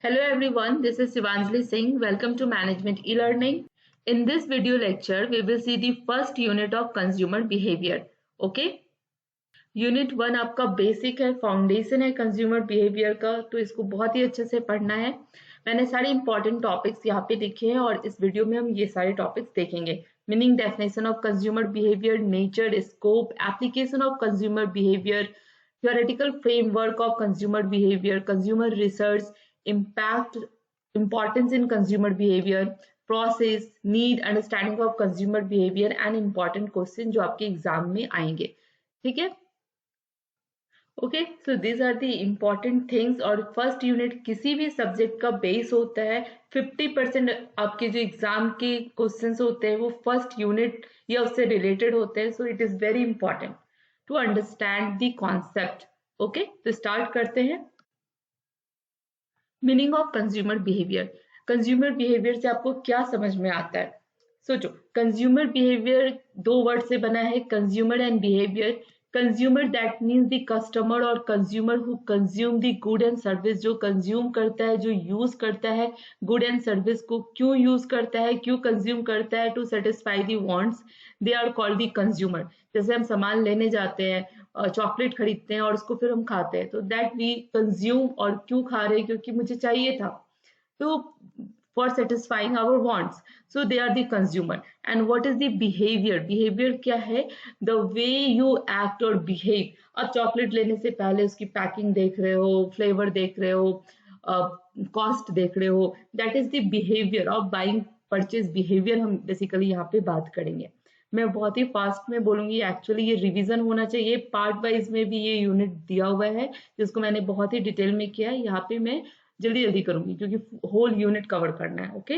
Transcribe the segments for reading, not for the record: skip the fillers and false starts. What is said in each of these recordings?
Hello everyone, this is Shivanjali Singh. Welcome to Management e-learning. In this video lecture, we will see the first unit of consumer behavior. Okay? Unit 1 आपका basic है, foundation है consumer behaviour का, तो इसको बहुत ही अच्छे से पढ़ना है। मैंने सारे इंपॉर्टेंट टॉपिक्स यहाँ पे लिखे हैं और इस वीडियो में हम ये सारे टॉपिक्स देखेंगे। Meaning, definition of consumer behaviour, nature, scope, application of consumer behaviour, theoretical framework of consumer behavior, consumer research, impact, importance in consumer behavior, process, need, understanding of consumer behavior and important question जो आपके exam में आएंगे। ठीक है, okay, so these are the important things. और first unit किसी भी subject का बेस होता है। 50% आपके जो एग्जाम के क्वेश्चंस होते हैं वो फर्स्ट यूनिट या उससे रिलेटेड होते हैं, so it is very important to understand the concept. Okay, तो स्टार्ट करते हैं। Meaning of consumer behaviour. Consumer behaviour से आपको क्या समझ में आता है? सोचो, कंज्यूमर बिहेवियर दो वर्ड से बना है, consumer and behaviour. Consumer that means the customer और consumer who consume the good and service, जो कंज्यूम करता है, जो यूज करता है गुड एंड सर्विस को। क्यों यूज करता है, क्यों कंज्यूम करता है? To satisfy the wants, they are called the consumer. जैसे हम सामान लेने जाते हैं, चॉकलेट खरीदते हैं और उसको फिर हम खाते हैं, तो दैट वी कंज्यूम। और क्यों खा रहे हैं? क्योंकि मुझे चाहिए था, तो for satisfying our wants, so they are the consumer. And what is the behavior? Behavior क्या है? The way you act or behave. अब चॉकलेट लेने से पहले उसकी पैकिंग देख रहे हो, फ्लेवर देख रहे हो, कॉस्ट देख रहे हो, that is the behaviour of buying. Purchase behaviour हम बेसिकली यहाँ पे बात करेंगे। मैं बहुत ही फास्ट में बोलूंगी, एक्चुअली ये रिवीजन होना चाहिए। पार्ट वाइज में भी ये यूनिट दिया हुआ है जिसको मैंने बहुत ही डिटेल में किया है। यहाँ पे मैं जल्दी जल्दी करूंगी क्योंकि होल यूनिट कवर करना है। ओके,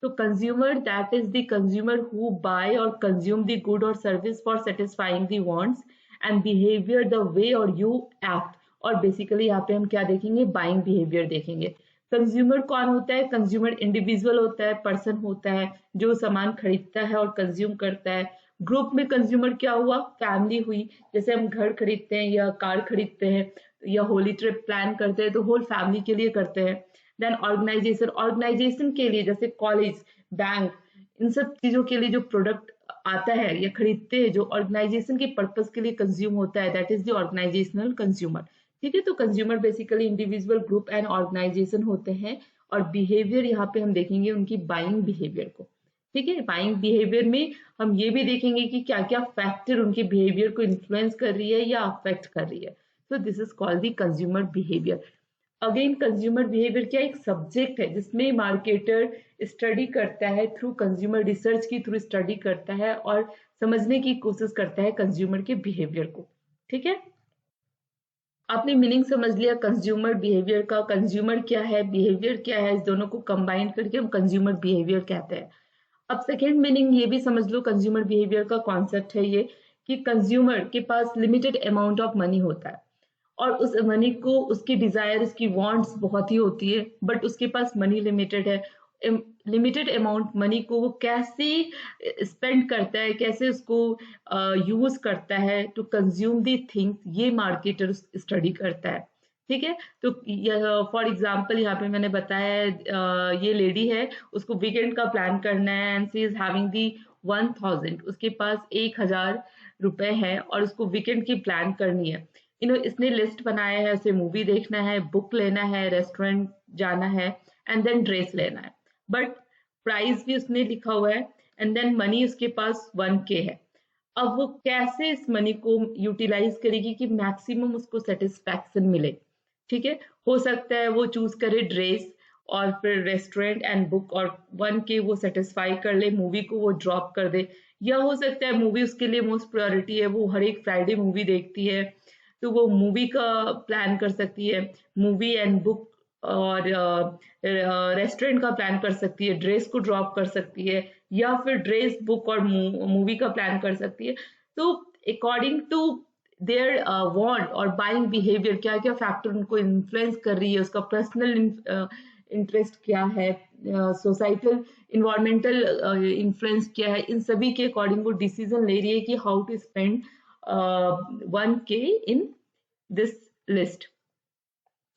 तो consumer that is the consumer who buy और कंज्यूम द गुड और service for satisfying the wants. And behaviour the way और यू एक्ट। और बेसिकली यहाँ पे हम क्या देखेंगे? बाइंग बिहेवियर देखेंगे। कंज्यूमर कौन होता है? कंज्यूमर इंडिविजुअल होता है, पर्सन होता है जो सामान खरीदता है और कंज्यूम करता है। ग्रुप में कंज्यूमर क्या हुआ? फैमिली हुई। जैसे हम घर खरीदते हैं या कार खरीदते हैं या होली ट्रिप प्लान करते हैं तो होल फैमिली के लिए करते हैं। देन ऑर्गेनाइजेशन, ऑर्गेनाइजेशन के लिए जैसे कॉलेज, बैंक, इन सब चीजों के लिए जो प्रोडक्ट आता है या खरीदते हैं जो ऑर्गेनाइजेशन के पर्पज के लिए कंज्यूम होता है, that is the organisational consumer. ठीक है, तो consumer basically individual, group and organisation होते हैं। और बिहेवियर यहाँ पे हम देखेंगे उनकी बाइंग बिहेवियर को। ठीक है, बाइंग बिहेवियर में हम ये भी देखेंगे कि क्या क्या फैक्टर उनके बिहेवियर को इन्फ्लुएंस कर रही है या अफेक्ट कर रही है। So this is called the consumer behavior. Again, consumer behavior क्या एक सब्जेक्ट है जिसमें मार्केटर स्टडी करता है, थ्रू कंज्यूमर रिसर्च की थ्रू स्टडी करता है और समझने की कोशिश करता है कंज्यूमर के बिहेवियर को। ठीक है, आपने मीनिंग समझ लिया कंज्यूमर बिहेवियर का। कंज्यूमर क्या है, बिहेवियर क्या है, इस दोनों को कंबाइन करके हम कंज्यूमर बिहेवियर कहते हैं। अब सेकेंड मीनिंग ये भी समझ लो, कंज्यूमर बिहेवियर का कॉन्सेप्ट है ये कि कंज्यूमर के पास लिमिटेड अमाउंट ऑफ मनी होता है और उस मनी को, उसकी डिजायर, उसकी वांट्स बहुत ही होती है, बट उसके पास मनी लिमिटेड है। लिमिटेड अमाउंट मनी को वो कैसे स्पेंड करता है, कैसे उसको यूज करता है टू कंज्यूम दी थिंग्स, ये मार्केटर स्टडी करता है। ठीक है, तो फॉर एग्जाम्पल यहाँ पे मैंने बताया ये लेडी है, उसको वीकेंड का प्लान करना है and she is having the 1000, उसके पास 1000 रुपए है और उसको वीकेंड की प्लान करनी है। इसने लिस्ट बनाया है, उसे मूवी देखना है, बुक लेना है, रेस्टोरेंट जाना है एंड देन ड्रेस लेना है, बट प्राइस भी उसने लिखा हुआ है एंड देन मनी उसके पास 1K है। अब वो कैसे इस मनी को यूटिलाइज करेगी कि मैक्सिमम उसको सेटिस्फैक्शन मिले। ठीक है, हो सकता है वो चूज करे ड्रेस और फिर रेस्टोरेंट एंड बुक और 1K वो सेटिस्फाई कर ले, मूवी को वो ड्रॉप कर दे। या हो सकता है मूवी उसके लिए मोस्ट प्रायोरिटी है, वो हर एक फ्राइडे मूवी देखती है तो वो मूवी का प्लान कर सकती है, मूवी एंड बुक और रेस्टोरेंट का प्लान कर सकती है, ड्रेस को ड्रॉप कर सकती है या फिर ड्रेस, बुक और मूवी का प्लान कर सकती है। तो अकॉर्डिंग टू देयर वांट और बाइंग बिहेवियर क्या क्या फैक्टर उनको इन्फ्लुएंस कर रही है, उसका पर्सनल इंटरेस्ट क्या है, सोसाइटल इन्वायरमेंटल इन्फ्लुएंस क्या है, इन सभी के अकॉर्डिंग वो डिसीजन ले रही है कि how to spend 1K in this list,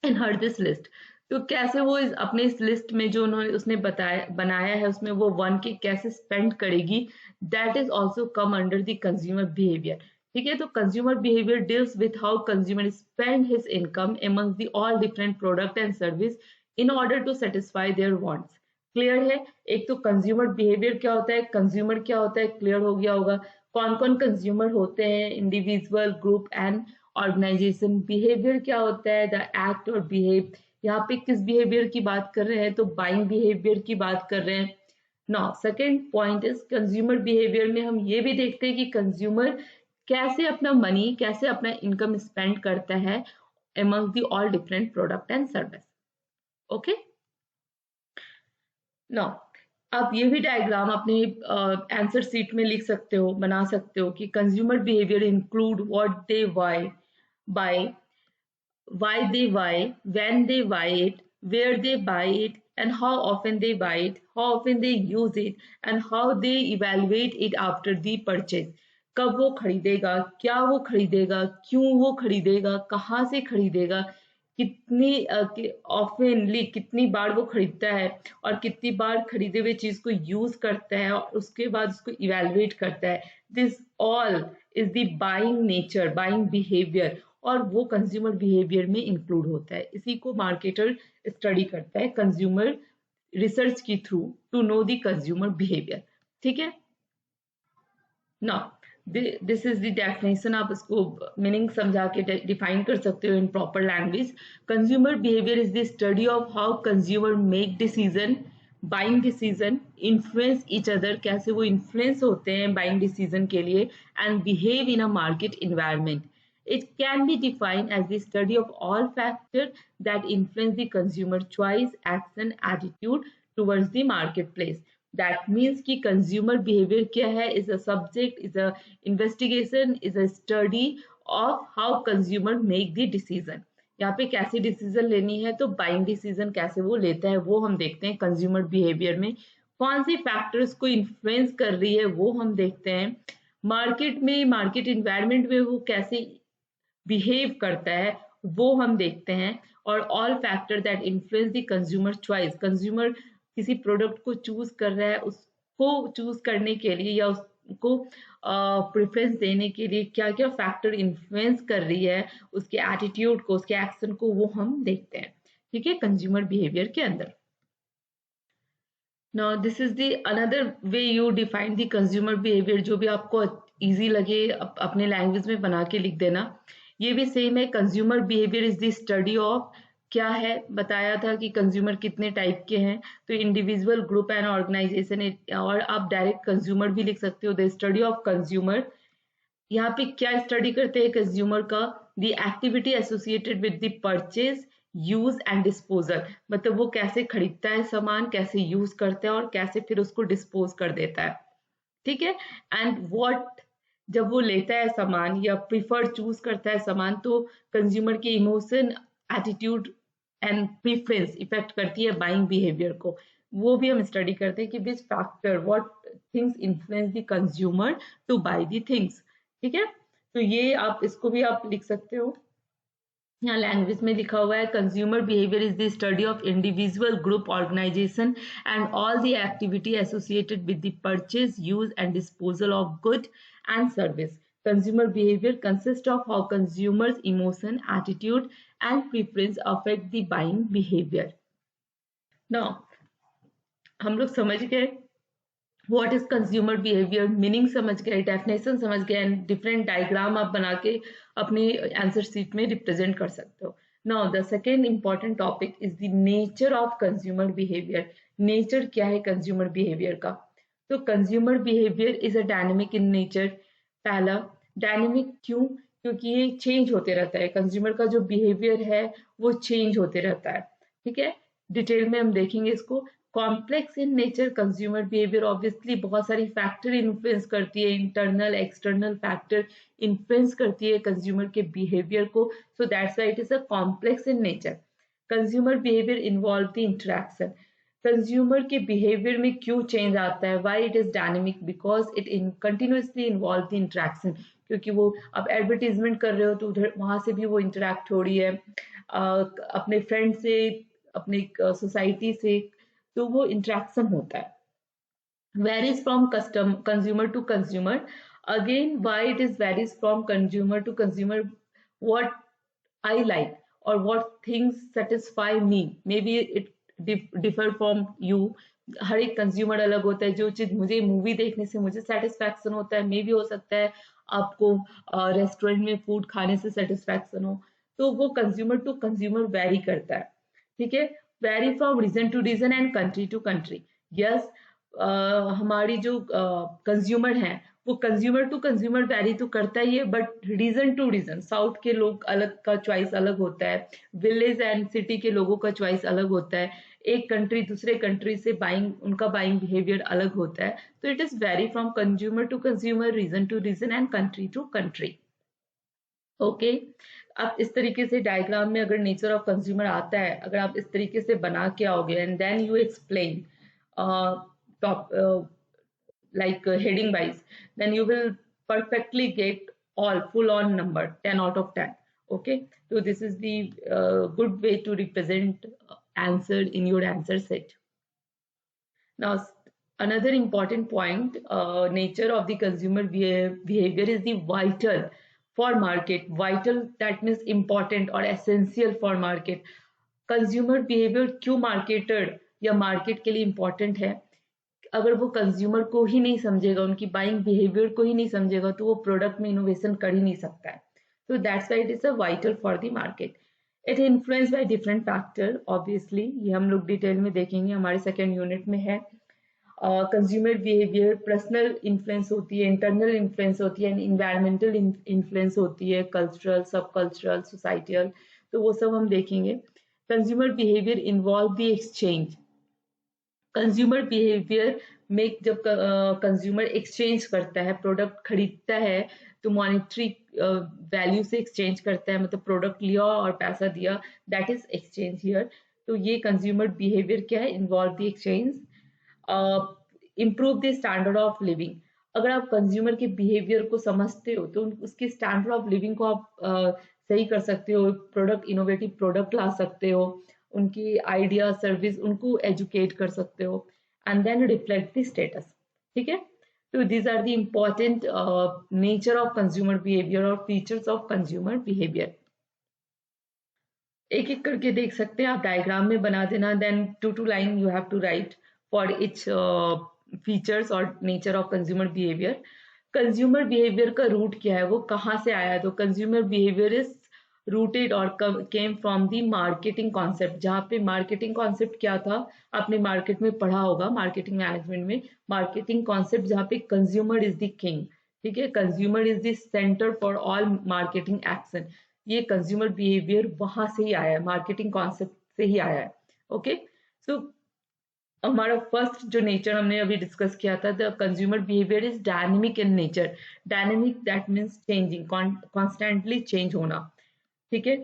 in her this list. तो कैसे वो अपने इस लिस्ट में जो उन्होंने उसने बनाया है उसमें वो 1K कैसे स्पेंड करेगी, that is also come under the consumer behaviour. ठीक है, तो consumer behaviour deals with how consumer spend his income among the all different product and service in order to satisfy their wants. Clear है? एक तो consumer behaviour क्या होता है, consumer क्या होता है, क्लियर हो गया होगा। कौन कौन कंज्यूमर होते हैं, individual, group and organisation. Behaviour क्या होता है, द एक्ट और बिहेव। यहाँ पे किस बिहेवियर की बात कर रहे हैं, तो बाइंग बिहेवियर की बात कर रहे हैं। Now second point is consumer behaviour में हम ये भी देखते हैं कि कंज्यूमर कैसे अपना मनी, कैसे अपना इनकम स्पेंड करता है among the all different product and service. Okay, now आप ये भी डायग्राम अपने आंसर सीट में लिख सकते हो, बना सकते हो कि consumer behaviour include what they buy, why they buy, when they buy it, where they buy it, and how often they buy it, how often they use it, and how they evaluate it after the purchase. कब वो खरीदेगा, क्या वो खरीदेगा, क्यों वो खरीदेगा, कहाँ से खरीदेगा, कितनी ऑफनली कितनी बार वो खरीदता है और कितनी बार खरीदे हुए चीज को यूज करता है और उसके बाद उसको इवेलुएट करता है। This all is the buying nature, buying behaviour, और वो कंज्यूमर बिहेवियर में इंक्लूड होता है। इसी को मार्केटर स्टडी करता है कंज्यूमर रिसर्च की through to know the consumer behaviour. ठीक है, now this is the definition. आप इसको मीनिंग समझा के डिफाइन कर सकते हो in proper language. Consumer behaviour is the study of how consumer make decision, buying decision, influence each other, कैसे वो इन्फ्लुएंस होते हैं बाइंग डिसीजन के लिए, and behave in a market environment. It can be defined as the study of all factors that influence the consumer choice, action, attitude towards the marketplace. That means कि consumer behavior क्या है, is a subject, is a investigation, is a study of how consumer make the decision. यहाँ पे कैसे decision लेनी है, तो buying decision कैसे वो लेता है वो हम देखते हैं कंज्यूमर बिहेवियर में। कौन सी फैक्टर्स को इन्फ्लुएंस कर रही है वो हम देखते हैं। मार्केट में, मार्केट इन्वायरमेंट में वो कैसे बिहेव करता है वो हम देखते हैं। और all factor that influence the consumer choice, consumer किसी प्रोडक्ट को चूज कर रहा है, उसको चूज करने के लिए या उसको प्रेफरेंस देने के लिए क्या क्या फैक्टर इन्फ्लुएंस कर रही है उसके एटीट्यूड को, उसके एक्शन को, वो हम देखते हैं। ठीक है, कंज्यूमर बिहेवियर के अंदर। Now this is the another way you define the consumer behavior, जो भी आपको इजी लगे अपने लैंग्वेज में बना के लिख देना। ये भी सेम है, consumer behaviour is the study of, क्या है बताया था कि कंज्यूमर कितने टाइप के हैं, तो इंडिविजुअल, ग्रुप एंड ऑर्गेनाइजेशन, और आप डायरेक्ट कंज्यूमर भी लिख सकते हो, द स्टडी ऑफ कंज्यूमर। यहाँ पे क्या स्टडी करते हैं कंज्यूमर का, the activity associated with the purchase, use and disposal, मतलब वो कैसे खरीदता है सामान, कैसे यूज करता है और कैसे फिर उसको डिस्पोज कर देता है। ठीक है, एंड व्हाट, जब वो लेता है सामान या प्रीफर चूज करता है सामान, तो कंज्यूमर के emotion, attitude and preference effect करती है बाइंग बिहेवियर को। वो भी हम स्टडी करते हैं कि which factor, what things influence the consumer to buy the things. ठीक है, तो ये आप इसको भी आप लिख सकते हो। यहाँ लैंग्वेज में लिखा हुआ है, consumer behaviour is the study of individual, group, organisation and all the activity associated with the purchase, use and disposal of good and service. Consumer behaviour consist of how consumers emotion, attitude and preference affect the buying behaviour. Now हम लोग समझ गए what is consumer behaviour, meaning समझ गए, definition समझ गए, and different diagram आप बना के अपने आंसर शीट में रिप्रेजेंट कर सकते हो। Now the second important topic is the nature of consumer behaviour. Nature क्या है कंज्यूमर बिहेवियर का, तो consumer behaviour is a dynamic in nature. पहला, डायनेमिक क्यों, क्योंकि ये चेंज होते रहता है, कंज्यूमर का जो बिहेवियर है वो चेंज होते रहता है। ठीक है, डिटेल में हम देखेंगे इसको। Complex in nature consumer behaviour, obviously बहुत सारी फैक्टर इन्फ्लुएंस करती है, इंटरनल एक्सटर्नल फैक्टर इन्फ्लुएंस करती है कंज्यूमर के बिहेवियर को, so that's why it is a complex in nature. Consumer behaviour involve the interaction, consumer के बिहेवियर में क्यों चेंज आता है, why it is dynamic, because it continuously involve the interaction, क्योंकि वो आप एडवर्टीजमेंट कर रहे हो तो उधर वहां से भी वो इंटरेक्ट हो रही है, अपने फ्रेंड से अपने सोसाइटी से, तो वो इंट्रैक्शन होता है. Varies from consumer to consumer. Again, why it is varies from consumer to consumer, what I like or what things satisfy me, maybe it differ from you. हर एक कंज्यूमर अलग होता है. जो चीज मुझे मूवी देखने से मुझे सेटिस्फैक्शन होता है, मे भी हो सकता है आपको रेस्टोरेंट में फूड खाने से सेटिस्फैक्शन हो. तो वो कंज्यूमर टू कंज्यूमर वेरी करता है. ठीक है. Very from region to region and country to country. Yes, हमारी जो कंज्यूमर हैं वो कंज्यूमर टू कंज्यूमर वैरी तो करता ही है, but region to region, south के लोग अलग का चॉइस अलग होता है, विलेज एंड सिटी के लोगों का चॉइस अलग होता है, एक कंट्री दूसरे कंट्री से बाइंग उनका बाइंग बिहेवियर अलग होता है. तो it is very from consumer to consumer, region to region and country to country. Okay. अब इस तरीके से डायग्राम में अगर नेचर ऑफ कंज्यूमर आता है, अगर आप इस तरीके से बना के आओगे and then you explain top like heading wise, then you will perfectly get all full on number 10 out of 10. Okay, so this is the good way to represent answer in your answer set. Now another important point, nature of the consumer behavior is the vital for market. Vital, that means important or essential for market. Consumer behaviour क्यों marketer या market के लिए important है? अगर वो consumer को ही नहीं समझेगा, उनकी बाइंग बिहेवियर को ही नहीं समझेगा, तो वो प्रोडक्ट में इनोवेशन कर ही नहीं सकता है. तो that's why it is a vital for the market. It influence by different factor, obviously ये हम लोग डिटेल में देखेंगे, हमारे सेकेंड यूनिट में है. कंज्यूमर बिहेवियर पर्सनल इन्फ्लुएंस होती है, इंटरनल इन्फ्लुएंस होती है, इन्वायरमेंटल इन्फ्लुएंस होती है, कल्चरल, सब कल्चरल, सोसाइटियल, तो वो सब हम देखेंगे. Consumer behaviour involve the exchange. Consumer behaviour में जब कंज्यूमर एक्सचेंज करता है, प्रोडक्ट खरीदता है, तो मॉनेटरी वैल्यू से एक्सचेंज करता है, मतलब प्रोडक्ट लिया और पैसा दिया, दैट इज एक्सचेंज हियर. तो ये कंज्यूमर बिहेवियर क्या है? Involve the exchange. Improve the standard of living. अगर आप कंज्यूमर के बिहेवियर को समझते हो तो उसके स्टैंडर्ड ऑफ लिविंग को आप सही कर सकते हो, प्रोडक्ट इनोवेटिव प्रोडक्ट ला सकते हो, उनकी आइडिया सर्विस उनको एजुकेट कर सकते हो, and then reflect the status. ठीक है. तो these are the important nature of consumer behaviour और फीचर्स ऑफ कंज्यूमर बिहेवियर. एक एक करके देख सकते हैं आप, डायग्राम में बना देना, then 2 line you have to write for each features और nature of consumer behaviour. Consumer behaviour का रूट क्या है, वो कहाँ से आया? तो कंज्यूमर बिहेवियर इज रूटेड और came from the marketing concept. जहाँ पे मार्केटिंग कॉन्सेप्ट क्या था, आपने मार्केट में पढ़ा होगा, मार्केटिंग मैनेजमेंट में मार्केटिंग कॉन्सेप्ट, जहाँ पे कंज्यूमर इज द किंग. ठीक है. Consumer is the centre for all marketing action. ये कंज्यूमर बिहेवियर वहां से ही आया है, मार्केटिंग कॉन्सेप्ट से ही आया है. ओके. सो हमारा फर्स्ट जो नेचर हमने अभी डिस्कस किया था, the consumer behaviour is dynamic in nature. Dynamic that means changing, constantly change होना. ठीक है.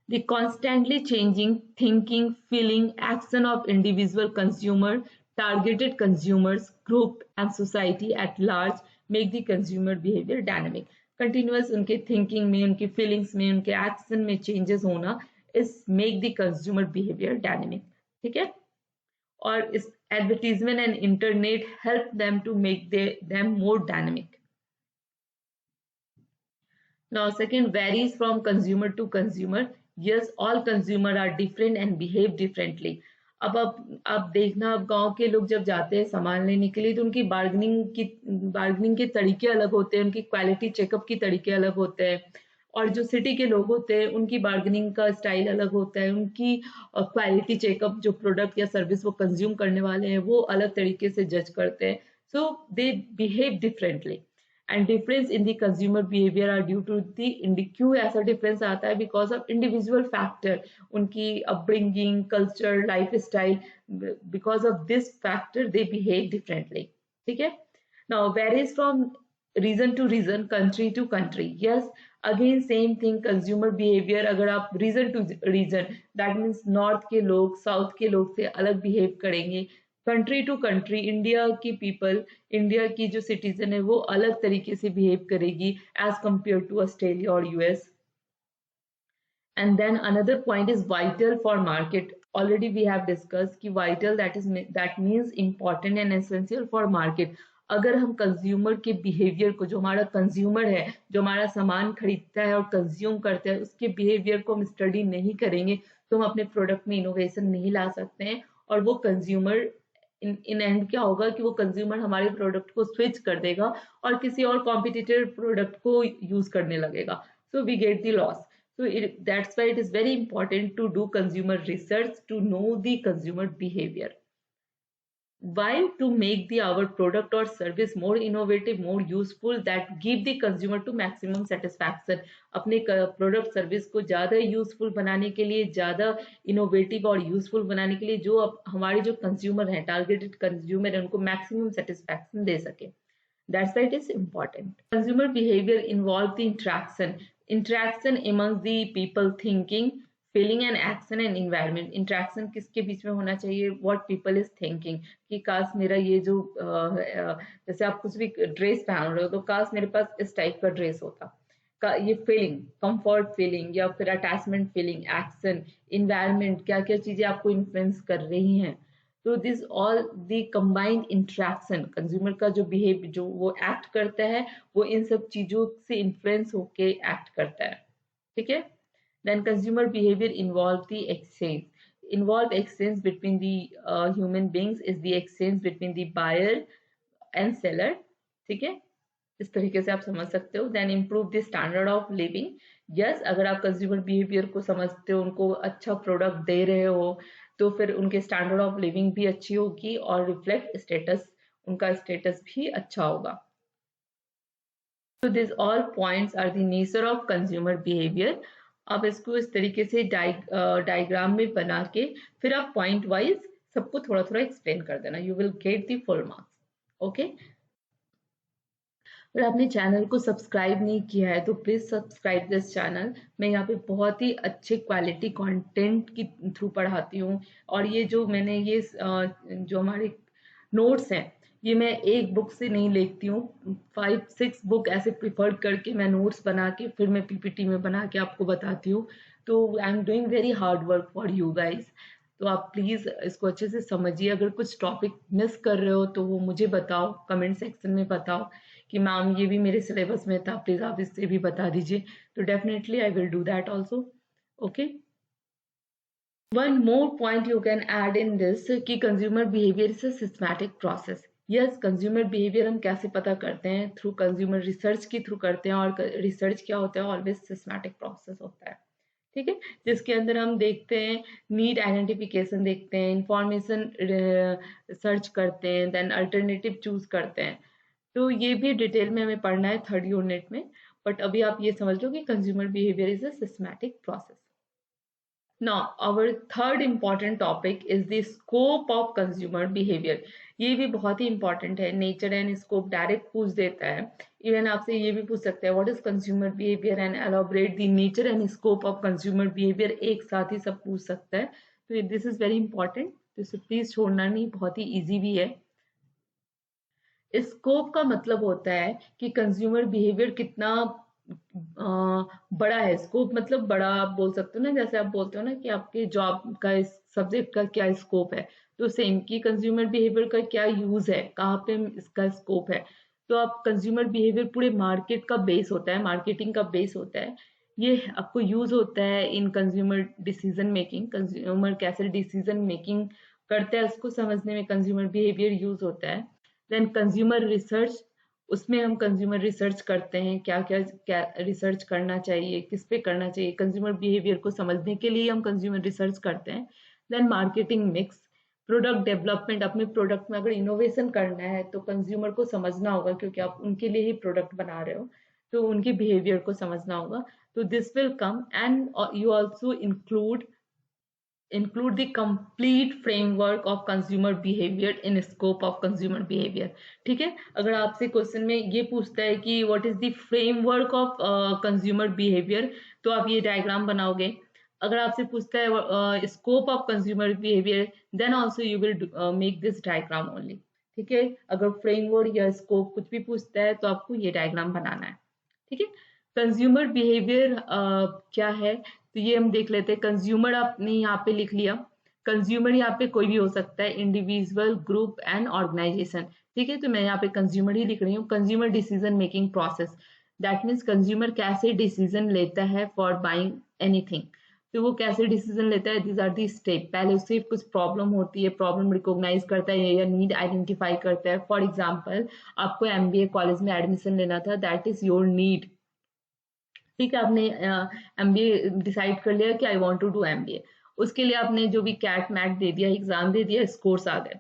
The constantly changing thinking, feeling, action of individual consumer, targeted consumers, group and society at large make the consumer behavior dynamic. Continuous उनके thinking में, उनके feelings में, उनके action में changes होना is make the consumer behavior dynamic. ठीक है. और इस advertisement and internet help them to make them more dynamic. Now second, varies from consumer to consumer. Yes, all consumer are different and behave differently. अब आप देखना, अब गांव के लोग जब जाते हैं सामान लेने के लिए, तो उनकी बार्गेनिंग के तरीके अलग होते हैं, उनकी क्वालिटी चेकअप के तरीके अलग होते हैं. और जो सिटी के लोग होते हैं उनकी बार्गेनिंग का स्टाइल अलग होता है, उनकी क्वालिटी चेकअप, जो प्रोडक्ट या सर्विस वो कंज्यूम करने वाले हैं वो अलग तरीके से जज करते हैं. So they behave differently. And difference in the consumer behaviour are due to the, क्यों ऐसा डिफरेंस आता है? बिकॉज ऑफ इंडिविजुअल फैक्टर, उनकी upbringing, culture, lifestyle, because of this factor they behave differently. ठीक है. Now varies from region to region, country to country. Yes, again same thing, consumer behaviour अगर आप region to region, that means north के लोग south के लोग से अलग बिहेव करेंगे. कंट्री टू कंट्री, इंडिया की पीपल, इंडिया की जो सिटीजन है वो अलग तरीके से बिहेव करेगी एज कंपेयर टू ऑस्ट्रेलिया और US. And then another point is vital for market. Already we have discussed कि vital that means important and essential for market. अगर हम कंज्यूमर के बिहेवियर को, जो हमारा कंज्यूमर है, जो हमारा सामान खरीदता है और कंज्यूम करता है, उसके बिहेवियर को हम स्टडी नहीं करेंगे तो हम अपने प्रोडक्ट में इनोवेशन नहीं ला सकते हैं। और वो कंज्यूमर इन एंड क्या होगा कि वो कंज्यूमर हमारे प्रोडक्ट को स्विच कर देगा और किसी और कॉम्पिटिटर प्रोडक्ट को यूज करने लगेगा, so we get the loss. So that's why it is very important to do consumer research to know the consumer behavior. Why? To make our product or service more innovative, more useful, that give the consumer to maximum satisfaction. अपने product service को ज़्यादा useful बनाने के लिए, ज़्यादा innovative और useful बनाने के लिए जो हमारे जो कंज्यूमर हैं, टारगेटेड कंज्यूमर हैं, उनको मैक्सिमम सेटिस्फैक्शन दे सके. That's why it is important. Consumer behavior involve the interaction among the people, thinking, feeling and action and environment. Interaction किसके बीच में होना चाहिए? What people is thinking, कि काश मेरा ये जो जैसे आप कुछ भी ड्रेस पहन रहे हो तो काश मेरे पास इस टाइप का ड्रेस होता. का ये फीलिंग, कंफर्ट फीलिंग या फिर अटैचमेंट फीलिंग, एक्शन, इन्वायरमेंट, क्या क्या चीजें आपको इन्फ्लुएंस कर रही हैं. तो this all the combined interaction, consumer का जो बिहेवियर, जो वो एक्ट करता है, वो इन सब चीजों से इन्फ्लुएंस होके एक्ट करता है. ठीक है. Then consumer behaviour involve the exchange between the human beings is the exchange between the buyer and seller. ठीक है. इस तरीके से आप समझ सकते हो. Then improve the standard of living. Yes, अगर आप कंज्यूमर बिहेवियर को समझते हो, उनको अच्छा प्रोडक्ट दे रहे हो, तो फिर उनके स्टैंडर्ड ऑफ लिविंग भी अच्छी होगी और रिफ्लेक्ट स्टेटस, उनका स्टेटस भी अच्छा होगा. So these all points are the nature of consumer behavior. आप इसको इस तरीके से डायग्राम में बना के फिर आप पॉइंट वाइज सबको थोड़ा थोड़ा एक्सप्लेन कर देना. You will get the full marks. Okay. अगर आपने चैनल को सब्सक्राइब नहीं किया है तो प्लीज सब्सक्राइब दिस चैनल. मैं यहाँ पे बहुत ही अच्छे क्वालिटी कंटेंट के थ्रू पढ़ाती हूँ. और ये जो मैंने ये जो हमारे नोट्स हैं, ये मैं एक बुक से नहीं लेती हूँ, 5-6 बुक ऐसे प्रिफर करके मैं नोट्स बना के फिर मैं पीपीटी में बना के आपको बताती हूँ. तो I am doing very hard work for you guys. तो आप प्लीज इसको अच्छे से समझिए. अगर कुछ टॉपिक मिस कर रहे हो तो वो मुझे बताओ, कमेंट सेक्शन में बताओ कि मैम ये भी मेरे सिलेबस में था, प्लीज आप इससे भी बता दीजिए. तो definitely I will do that also. Okay. One more point you can add in this कि consumer behaviour is a systematic process. Yes, consumer behaviour हम कैसे पता करते हैं? थ्रू कंज्यूमर रिसर्च के थ्रू करते हैं. और रिसर्च क्या होता है? ऑलवेज सिस्टमैटिक प्रोसेस होता है. ठीक है. जिसके अंदर हम देखते हैं, नीड आइडेंटिफिकेशन देखते हैं, इंफॉर्मेशन सर्च करते हैं, देन अल्टरनेटिव चूज करते हैं. तो ये भी डिटेल में हमें पढ़ना है 3rd यूनिट में. बट अभी आप ये समझ लो कि consumer behaviour is a systematic process. Now, our third important topic is the scope of consumer behavior. ये भी बहुत ही important है. नेचर एंड स्कोप डायरेक्ट पूछ देता है. इवन आपसे ये भी पूछ सकते हैं what is consumer behaviour and elaborate the nature and scope of consumer behaviour. एक साथ ही सब पूछ सकता है. तो दिस इज वेरी इंपॉर्टेंट. तो इसे प्लीज छोड़ना नहीं, बहुत ही ईजी भी है. स्कोप का मतलब होता है कि कंज्यूमर बिहेवियर कितना बड़ा है. स्कोप मतलब बड़ा आप बोल सकते हो ना, जैसे आप बोलते हो ना कि आपके जॉब का, इस सब्जेक्ट का क्या स्कोप है. तो सेम की कंज्यूमर बिहेवियर का क्या यूज है, कहाँ पे इसका स्कोप है. तो आप कंज्यूमर बिहेवियर पूरे मार्केट का बेस होता है, मार्केटिंग का बेस होता है. ये आपको यूज होता है इन कंज्यूमर डिसीजन मेकिंग. कंज्यूमर कैसे डिसीजन मेकिंग करता है उसको समझने में कंज्यूमर बिहेवियर यूज होता है. देन कंज्यूमर रिसर्च, उसमें हम कंज्यूमर रिसर्च करते हैं. क्या क्या रिसर्च करना चाहिए, किस पे करना चाहिए, कंज्यूमर बिहेवियर को समझने के लिए हम कंज्यूमर रिसर्च करते हैं. Then marketing mix, product development. अपने प्रोडक्ट में अगर इनोवेशन करना है तो कंज्यूमर को समझना होगा, क्योंकि आप उनके लिए ही प्रोडक्ट बना रहे हो, तो उनके बिहेवियर को समझना होगा. तो this will come. And you also include the complete framework of consumer behavior in scope of consumer behavior. ठीक है. अगर आपसे क्वेश्चन में ये पूछता है कि what is the framework of consumer behavior, तो आप ये डायग्राम बनाओगे. अगर आपसे पूछता है scope of consumer behavior, then also you will make this diagram only. ठीक है. अगर फ्रेमवर्क या स्कोप कुछ भी पूछता है तो आपको ये डायग्राम बनाना है. ठीक है. कंज्यूमर बिहेवियर क्या है? तो ये हम देख लेते हैं। कंज्यूमर आपने यहाँ पे लिख लिया। कंज्यूमर यहाँ पे कोई भी हो सकता है, इंडिविजुअल, ग्रुप एंड ऑर्गेनाइजेशन। ठीक है, तो मैं यहाँ पे कंज्यूमर ही लिख रही हूँ। Consumer decision making process, that means consumer कैसे डिसीजन लेता है फॉर बाइंग एनीथिंग। तो वो कैसे डिसीजन लेता है, दीज आर दी स्टेप। पहले उससे कुछ प्रॉब्लम होती है, प्रॉब्लम रिकॉग्नाइज करता है या नीड आइडेंटिफाई करता है। फॉर एग्जाम्पल, आपको एमबीए कॉलेज में एडमिशन लेना था, दैट इज योर नीड। ठीक है, आपने एमबीए डिसाइड कर लिया कि I want to do MBA. उसके लिए आपने जो भी कैट मैट दे दिया, एग्जाम दे दिया, स्कोर्स आ गए।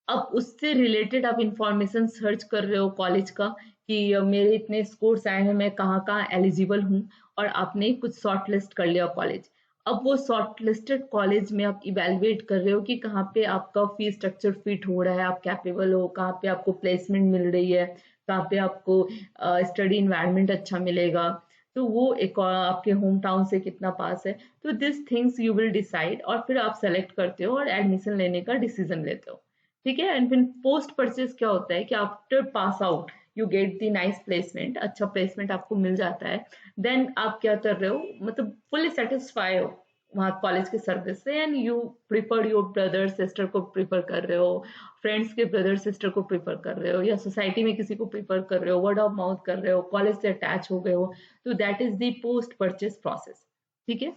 अब उससे रिलेटेड आप इंफॉर्मेशन सर्च कर रहे हो कॉलेज का कि मेरे इतने स्कोर्स आए हैं, मैं कहाँ कहाँ एलिजिबल हूँ, और आपने कुछ शॉर्ट लिस्ट कर लिया कॉलेज। अब वो शॉर्ट लिस्टेड कॉलेज में आप इवेलुएट कर रहे हो कि कहाँ पे आपका फीस स्ट्रक्चर फिट हो रहा है, आप कैपेबल हो, कहाँ पे आपको प्लेसमेंट मिल रही है, कहाँ पे आपको स्टडी इन्वायरमेंट अच्छा मिलेगा, तो वो एक आपके होम टाउन से कितना पास है। तो this things you will decide, और फिर आप सेलेक्ट करते हो और एडमिशन लेने का डिसीजन लेते हो। ठीक है, एंड फिर पोस्ट परचेज क्या होता है कि after pass out you get the nice placement, अच्छा प्लेसमेंट आपको मिल जाता है। देन आप क्या कर रहे हो, मतलब फुल्ली सेटिस्फाई हो वहाँ कॉलेज के सर्विस से, and you prefer your brother sister को प्रिफर कर रहे हो, फ्रेंड्स के ब्रदर सिस्टर को प्रिफर कर रहे हो, या सोसाइटी में किसी को प्रिफर कर रहे हो, वर्ड ऑफ माउथ कर रहे हो, कॉलेज से अटैच हो गए हो। तो that is the post purchase process. ठीक है,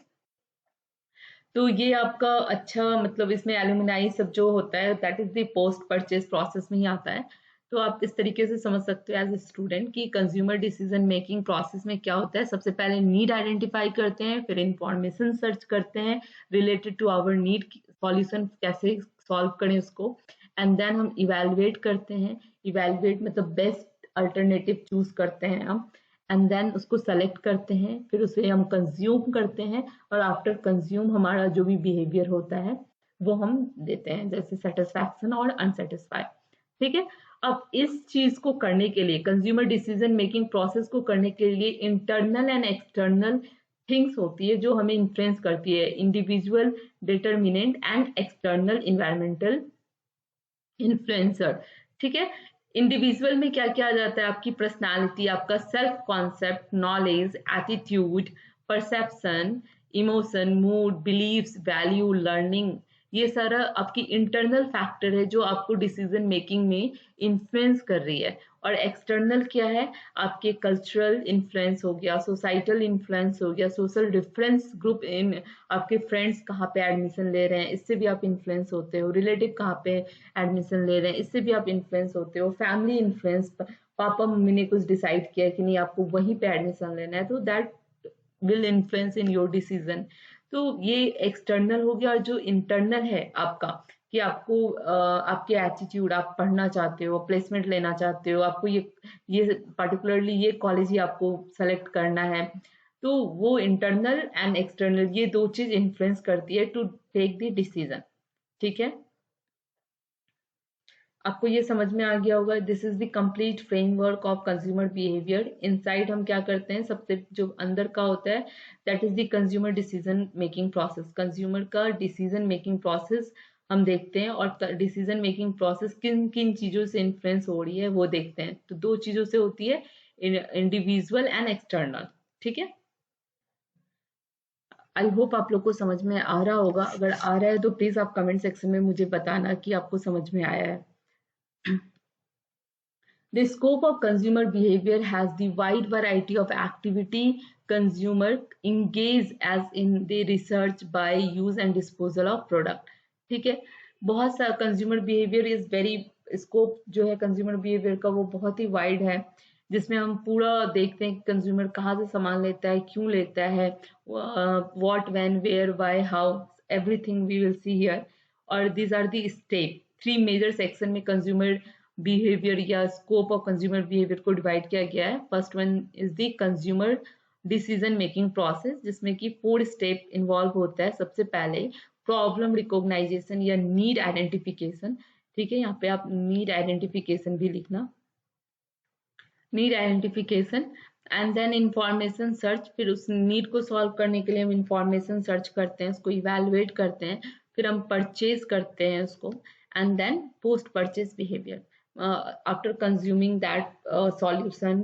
तो ये आपका अच्छा, मतलब इसमें एलुमनाई सब जो होता है that is the post purchase process में ही आता है। तो आप इस तरीके से समझ सकते हो एज ए स्टूडेंट कि कंज्यूमर डिसीजन मेकिंग प्रोसेस में क्या होता है। सबसे पहले नीड आइडेंटिफाई करते हैं, फिर इंफॉर्मेशन सर्च करते हैं related to our need, solution कैसे सॉल्व करें उसको, एंड देन हम इवेलुएट करते हैं। इवेलुएट मतलब बेस्ट अल्टरनेटिव चूज करते हैं हम, एंड देन उसको सेलेक्ट करते हैं, फिर उसे हम कंज्यूम करते हैं, और आफ्टर कंज्यूम हमारा जो भी बिहेवियर होता है वो हम देते हैं, जैसे सेटिस्फैक्शन और अनसेटिस्फाई। ठीक है, अब इस चीज को करने के लिए, कंज्यूमर डिसीजन मेकिंग प्रोसेस को करने के लिए इंटरनल एंड एक्सटर्नल थिंग्स होती है जो हमें इन्फ्लुएंस करती है, individual determinant and external environmental influencer. ठीक है, इंडिविजुअल में क्या क्या आ जाता है, आपकी पर्सनालिटी, आपका self concept, knowledge, attitude, perception, emotion, mood, believes, value, learning. ये सारा आपकी इंटरनल फैक्टर है जो आपको डिसीजन मेकिंग में इन्फ्लुएंस कर रही है। और एक्सटर्नल क्या है, आपके कल्चरल इन्फ्लुएंस हो गया, सोसाइटल इन्फ्लुएंस हो गया, सोशल डिफरेंस ग्रुप इन, आपके फ्रेंड्स कहाँ पे एडमिशन ले रहे हैं इससे भी आप इन्फ्लुएंस होते हो, रिलेटिव कहाँ पे एडमिशन ले रहे हैं इससे भी आप इन्फ्लुएंस होते हो, फैमिली इन्फ्लुएंस, पापा मम्मी ने कुछ डिसाइड किया कि नहीं आपको वहीं पे एडमिशन लेना है, तो that will influence in your decision. तो ये एक्सटर्नल हो गया। और जो इंटरनल है आपका, कि आपको आपके एटीट्यूड, आप पढ़ना चाहते हो, प्लेसमेंट लेना चाहते हो, आपको ये पर्टिकुलरली ये कॉलेज ही आपको सेलेक्ट करना है, तो वो इंटरनल एंड एक्सटर्नल ये दो चीज इन्फ्लुएंस करती है टू टेक द डिसीजन। ठीक है, आपको ये समझ में आ गया होगा। This is the complete framework of consumer behaviour. Inside हम क्या करते हैं, सबसे जो अंदर का होता है that is the consumer decision making process. Consumer का डिसीजन मेकिंग प्रोसेस हम देखते हैं, और डिसीजन मेकिंग प्रोसेस किन किन चीजों से इन्फ्लुएंस हो रही है वो देखते हैं। तो दो चीजों से होती है, इंडिविजुअल एंड एक्सटर्नल। ठीक है, आई होप आप लोग को समझ में आ रहा होगा। अगर आ रहा है तो प्लीज आप कमेंट सेक्शन में मुझे बताना कि आपको समझ में आया है। The scope of consumer behavior has the wide variety of activity consumer engage as in the research, buy, use and disposal of product. ठीक है, बहुत सा consumer behaviour is very, scope जो है कंज्यूमर बिहेवियर का वो बहुत ही वाइड है, जिसमें हम पूरा देखते हैं कि कंज्यूमर कहाँ से सामान लेता है, क्यों लेता है, what, when, where, why, how, everything we will see here. और these are the step, three major section में कंज्यूमर बिहेवियर या स्कोप ऑफ कंज्यूमर बिहेवियर को डिवाइड किया गया है। First one is the consumer decision making process, जिसमें कि 4 step involve होता है। सबसे पहले प्रॉब्लम रिकॉग्नाइजेशन या नीड आइडेंटिफिकेशन। ठीक है, यहाँ पे आप नीड आइडेंटिफिकेशन भी लिखना, need identification, and then information search. फिर उस नीड को सॉल्व करने के लिए हम इंफॉर्मेशन सर्च करते हैं, उसको इवेलुएट करते हैं, फिर हम परचेज करते हैं उसको, and then post purchase behaviour. After consuming that solution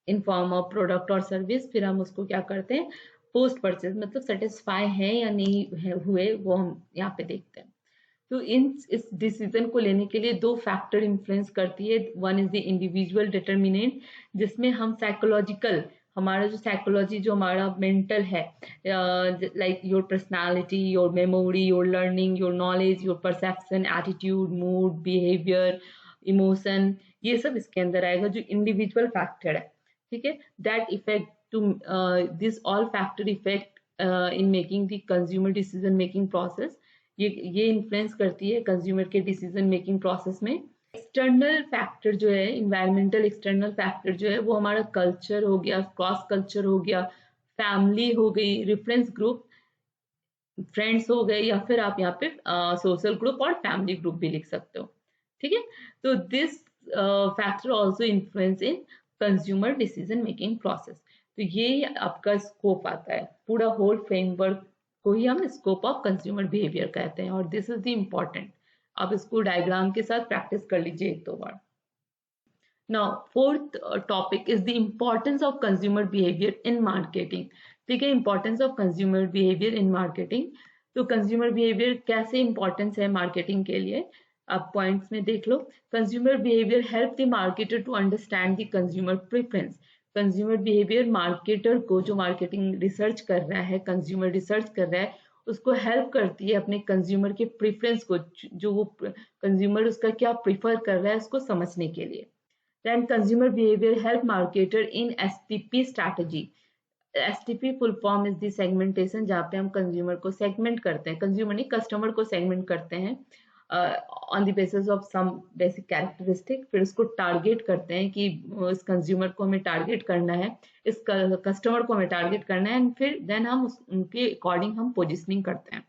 in form of product और सर्विस, फिर हम उसको क्या करते हैं, पोस्ट परचेज मतलब सेटिस्फाई है या नहीं है हुए, वो हम यहाँ पे देखते हैं। तो इस डिसीजन को लेने के लिए दो फैक्टर इन्फ्लुएंस करती है। One is the individual determinant, जिसमें हम साइकोलॉजिकल, हमारा जो साइकोलॉजी, जो हमारा मेंटल है, like your personality, your memory, your learning, your knowledge, your perception, attitude, mood, behaviour, emotion, ये सब इसके अंदर आएगा जो इंडिविजुअल फैक्टर है। ठीक है, that effect to this all factor effect in making the consumer decision making process. ये इन्फ्लुएंस करती है कंज्यूमर के डिसीजन मेकिंग प्रोसेस में। एक्सटर्नल फैक्टर जो है, इन्वायरमेंटल एक्सटर्नल फैक्टर जो है, वो हमारा कल्चर हो गया, क्रॉस कल्चर हो गया, फैमिली हो गई, रेफरेंस ग्रुप, फ्रेंड्स हो गए, या फिर आप यहाँ पे सोशल ग्रुप और फैमिली ग्रुप भी लिख सकते हो। ठीक है, तो this factor also influence in consumer decision making process. तो ये आपका स्कोप आता है, पूरा होल फ्रेमवर्क को ही हम स्कोप ऑफ कंज्यूमर बिहेवियर कहते हैं, और दिस इज द इम्पॉर्टेंट। आप इसको डायग्राम के साथ प्रैक्टिस कर लीजिए एक दो बार। Now, fourth topic is the importance of consumer behavior in marketing. ठीक है, importance of consumer behavior in marketing। तो consumer behavior कैसे importance है marketing के लिए, आप points में देख लो। Consumer behavior help the marketer to understand the consumer preference। Consumer behavior marketer को, जो marketing research कर रहा है, consumer research कर रहा है, उसको हेल्प करती है अपने कंज्यूमर के प्रेफरेंस को, जो वो कंज्यूमर उसका क्या प्रिफर कर रहा है उसको समझने के लिए। Then consumer behavior help marketer in STP strategy। STP full form is the segmentation, जहाँ पे हम कंज्यूमर को सेगमेंट करते हैं, कंज्यूमर नहीं, कस्टमर को सेगमेंट करते हैं on the basis of some basic characteristic. फिर उसको टारगेट करते हैं कि इस कंज्यूमर को हमें टारगेट करना है, इस कस्टमर को हमें टारगेट करना है, एंड फिर देन हम उनके अकॉर्डिंग हम पोजिशनिंग करते हैं।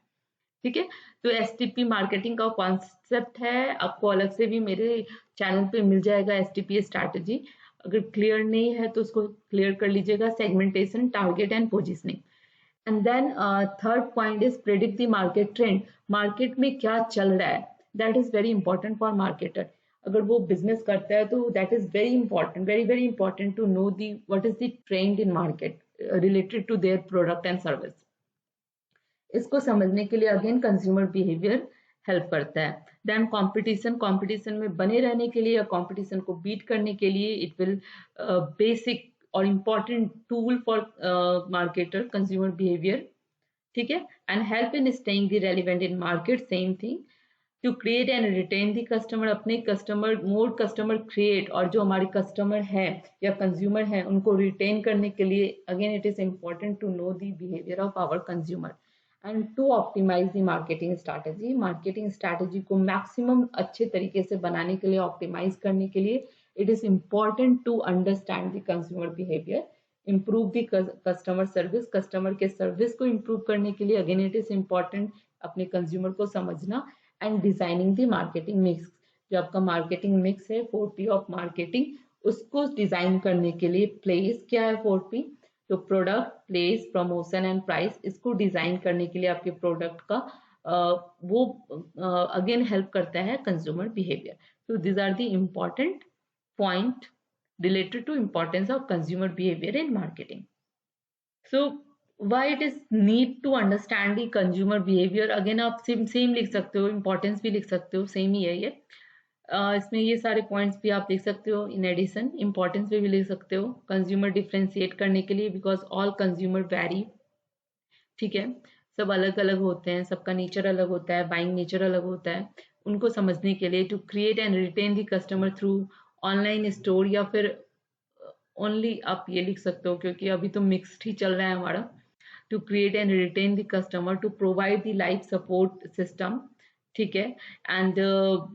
ठीक है, तो एसटीपी मार्केटिंग का कॉन्सेप्ट है, आपको अलग से भी मेरे चैनल पे मिल जाएगा एसटीपी स्ट्रैटेजी। अगर क्लियर नहीं है तो उसको क्लियर कर लीजिएगा, segmentation, target and positioning. And then third point is predict the market trend. Market में क्या चल रहा है, that is very important for marketer. अगर वो बिजनेस करता है तो that is very important, very very important to know the what is the trend in market related to their product and service. इसको समझने के लिए अगेन कंज्यूमर बिहेवियर हेल्प करता है। देन कंपटीशन, कंपटीशन में बने रहने के लिए या कंपटीशन को बीट करने के लिए इट विल बेसिक और important tool for marketer consumer behaviour. ठीक है, and help in staying the relevant in market, same thing. To create and retain the customer, अपने कस्टमर, मोर कस्टमर क्रिएट, और जो हमारे कस्टमर है या कंज्यूमर है उनको रिटेन करने के लिए again it is important to know the behaviour of our consumer. And to optimise the marketing strategy, marketing strategy को मैक्सिमम अच्छे तरीके से बनाने के लिए, ऑप्टिमाइज करने के लिए, it is important to understand the consumer behaviour, improve the customer service, customer के सर्विस को इम्प्रूव करने के लिए अगेन इट इज इम्पॉर्टेंट अपने कंज्यूमर को समझना। And designing the marketing mix, जो आपका मार्केटिंग मिक्स है 4P ऑफ मार्केटिंग, उसको डिजाइन करने के लिए, प्लेस क्या है 4P, तो product, place, promotion and price, इसको डिजाइन करने के लिए आपके प्रोडक्ट का वो अगेन हेल्प करता है कंज्यूमर बिहेवियर। तो this are the important point related to importance of consumer behavior in marketing. So why it is need to understand the consumer behavior, again आप सेम लिख सकते हो, importance भी लिख सकते हो, सेम ही है ये। इसमें ये सारे पॉइंट्स भी आप लिख सकते हो। इन एडिशन इंपॉर्टेंस भी लिख सकते हो कंज्यूमर डिफ्रेंशिएट करने के लिए, बिकॉज ऑल कंज्यूमर वैरी। ठीक है, सब अलग अलग होते हैं, सबका नेचर अलग होता है, बाइंग नेचर अलग होता है, उनको समझने के लिए। To create and retain the customer through online store, या फिर ओनली आप ये लिख सकते हो क्योंकि अभी तो मिक्स्ड ही चल रहा है हमारा। To create and retain the customer, to provide the life support system. ठीक है, एंड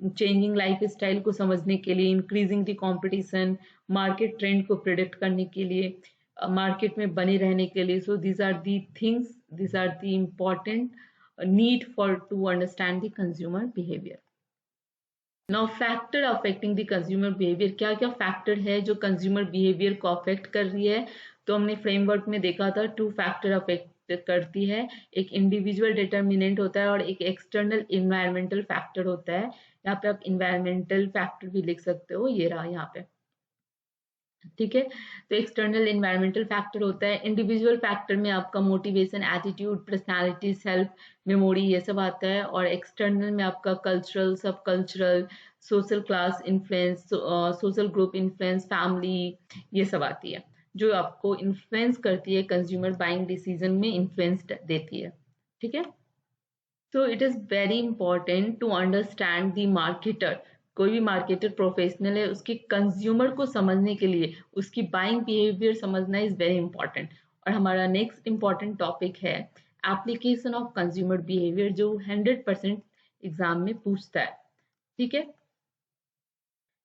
चेंजिंग लाइफ स्टाइल को समझने के लिए, increasing the competition, market trend को प्रिडिक्ट करने के लिए, मार्केट में बने रहने के लिए। So these are the things, these are the important need for to understand the consumer behaviour. Now factor affecting the consumer behaviour, क्या क्या फैक्टर है जो कंज्यूमर बिहेवियर को अफेक्ट कर रही है। तो हमने फ्रेमवर्क में देखा था 2 फैक्टर अफेक्ट करती है, एक इंडिविजुअल डिटर्मिनेंट होता है और एक एक्सटर्नल इन्वायरमेंटल फैक्टर होता है। यहाँ पे आप इन्वायरमेंटल फैक्टर भी लिख सकते हो, ये रहा यहाँ पे। ठीक है। तो एक्सटर्नल एनवायरमेंटल फैक्टर होता है, इंडिविजुअल फैक्टर में आपका motivation, attitude, personality, self, memory, ये सब आता है। और एक्सटर्नल में आपका कल्चरल, सब cultural, social class influence, social group influence, family, ये सब आती है जो आपको इन्फ्लुएंस करती है, कंज्यूमर बाइंग डिसीजन में इन्फ्लुएंस देती है। ठीक है। So it is very important to understand the marketer. कोई भी मार्केटर प्रोफेशनल है, उसके कंज्यूमर को समझने के लिए उसकी बाइंग बिहेवियर समझना इज वेरी इंपॉर्टेंट। और हमारा नेक्स्ट इंपॉर्टेंट टॉपिक है एप्लीकेशन ऑफ कंज्यूमर बिहेवियर, जो 100% एग्जाम में पूछता है। ठीक है।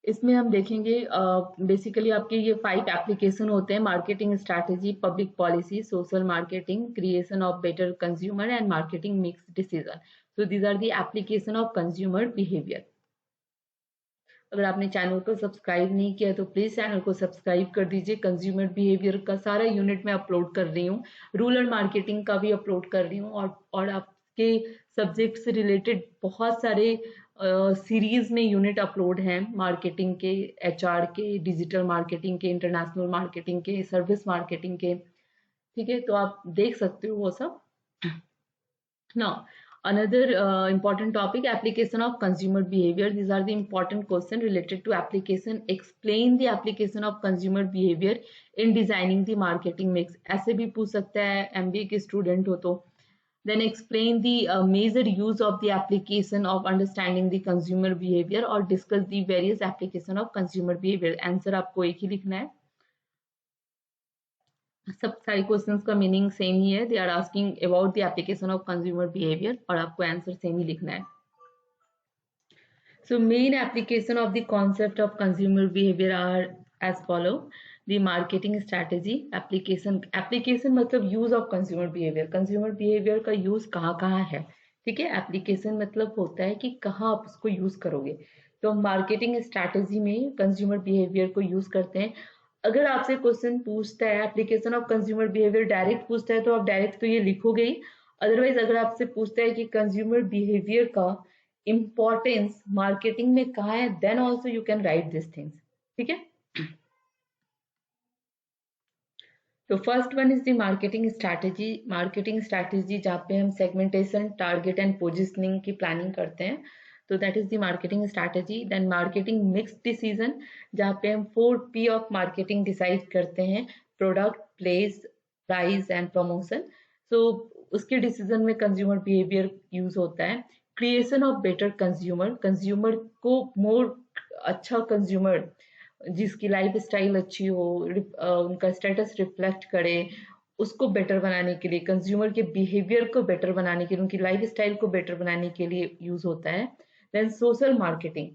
इसमें हम देखेंगे बेसिकली आपके ये 5 एप्लीकेशन होते हैं: marketing strategy, public policy, social marketing, creation of better consumer and marketing mix decision. So these are the application of consumer behaviour. अगर आपने चैनल को सब्सक्राइब नहीं किया तो प्लीज चैनल को सब्सक्राइब कर दीजिए। कंज्यूमर बिहेवियर का सारा यूनिट मैं अपलोड कर रही हूँ, रूरल मार्केटिंग का भी अपलोड कर रही हूँ, और आपके सब्जेक्ट से रिलेटेड बहुत सारे सीरीज में यूनिट अपलोड हैं, मार्केटिंग के, एचआर के, डिजिटल मार्केटिंग के, इंटरनेशनल मार्केटिंग के, सर्विस मार्केटिंग के। ठीक है, तो आप देख सकते हो वो सब। Now, another important topic, application of consumer behavior. These are the important questions related to application. Explain the application of consumer behavior in designing the marketing mix. ऐसे भी पूछ सकता है MBA के स्टूडेंट हो तो। Then explain the major use of the application of understanding the consumer behavior, और discuss the various application of consumer behavior. Answer आपको एक ही लिखना है। सब सारे क्वेश्चंस का मीनिंग सेम ही है, they are asking about the application of consumer behaviour, और आपको आंसर सेम ही लिखना है। So main application of the concept of consumer behaviour are as follow: the marketing strategy, application मतलब use of consumer behaviour, consumer behaviour का use कहाँ कहाँ है। ठीक है, एप्लीकेशन मतलब होता है कि कहाँ आप उसको यूज करोगे। तो मार्केटिंग स्ट्रैटेजी में कंज्यूमर बिहेवियर को यूज करते हैं। अगर आपसे क्वेश्चन पूछता है application of consumer behaviour, direct पूछता है तो आप डायरेक्ट तो ये लिखोगे ही। अदरवाइज अगर आपसे पूछता है कि कंज्यूमर बिहेवियर का इंपॉर्टेंस मार्केटिंग में कहाँ है, then also you can write this things. ठीक है। तो first one is the marketing strategy. Marketing strategy जहाँ पे हम सेगमेंटेशन, टारगेट एंड पोजिशनिंग की प्लानिंग करते हैं, तो that is the marketing strategy. Then marketing mix decision, जहाँ पे हम 4P ऑफ मार्केटिंग डिसाइड करते हैं: product, place, price and promotion. So उसके डिसीजन में कंज्यूमर बिहेवियर यूज होता है। Creation of better consumer, consumer को मोर अच्छा कंज्यूमर जिसकी लाइफ स्टाइल अच्छी हो, उनका स्टेटस रिफ्लेक्ट करे, उसको बेटर बनाने के लिए, कंज्यूमर के बिहेवियर को बेटर बनाने के लिए, उनकी लाइफ स्टाइल को बेटर बनाने के लिए यूज होता है। Then social marketing,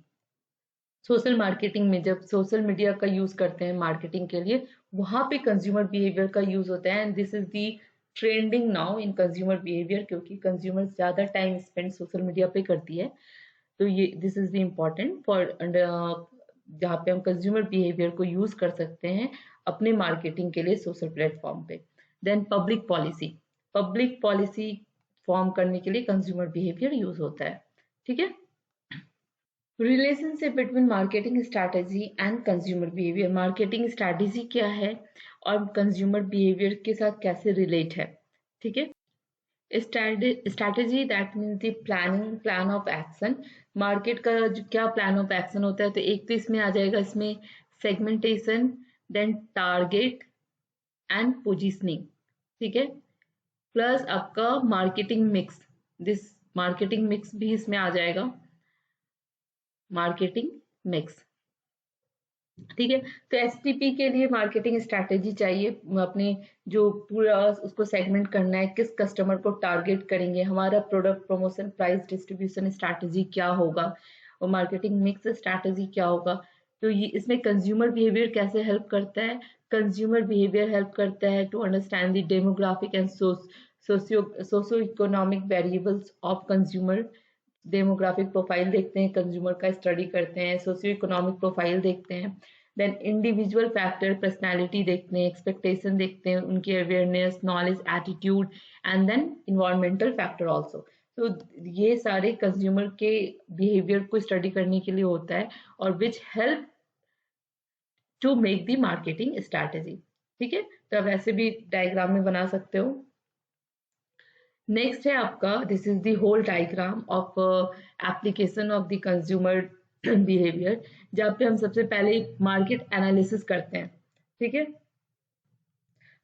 social marketing में जब सोशल मीडिया का यूज करते हैं मार्केटिंग के लिए, वहां पे कंज्यूमर बिहेवियर का यूज होता है। And this is the trending now in consumer behaviour, क्योंकि कंज्यूमर ज्यादा टाइम स्पेंड सोशल मीडिया पे करती है। तो ये this is the important for, जहाँ पे हम कंज्यूमर बिहेवियर को यूज कर सकते हैं अपने मार्केटिंग के लिए सोशल प्लेटफॉर्म पे। Then public policy, public policy form करने के लिए कंज्यूमर बिहेवियर यूज होता है। ठीक है। Relationship between marketing strategy and consumer behaviour, marketing strategy क्या है और कंज्यूमर बिहेवियर के साथ कैसे रिलेट है। ठीक है। Strategy that means the planning, plan of action. Market का जो क्या प्लान ऑफ एक्शन होता है, तो एक तो इसमें आ जाएगा, इसमें segmentation, then target and positioning. ठीक है। प्लस आपका marketing mix, this marketing mix भी इसमें आ जाएगा, मार्केटिंग मिक्स। ठीक है। तो एसटीपी के लिए मार्केटिंग स्ट्रैटेजी चाहिए, अपने जो पूरा उसको सेगमेंट करना है, किस कस्टमर को टारगेट करेंगे, हमारा product, promotion, price distribution strategy क्या होगा, और मार्केटिंग मिक्स स्ट्रैटेजी क्या होगा। तो ये इसमें कंज्यूमर बिहेवियर कैसे हेल्प करता है, कंज्यूमर बिहेवियर हेल्प करता है to understand the demographic and socio economic variables of consumer. Demographic profile देखते हैं, कंज्यूमर का स्टडी करते हैं, सोशियो इकोनॉमिक प्रोफाइल देखते हैं, देन इंडिविजुअल फैक्टर, पर्सनालिटी देखते हैं, एक्सपेक्टेशन देखते हैं, उनकी awareness, knowledge, attitude, and then environmental factor also. तो ये सारे कंज्यूमर के बिहेवियर को स्टडी करने के लिए होता है, और which help to make the marketing strategy. ठीक है, तो आप ऐसे भी डायग्राम में बना सकते हो। नेक्स्ट है आपका, this is the whole diagram of application of the consumer behaviour, जहाँ पे हम सबसे पहले मार्केट एनालिसिस करते हैं। ठीक है,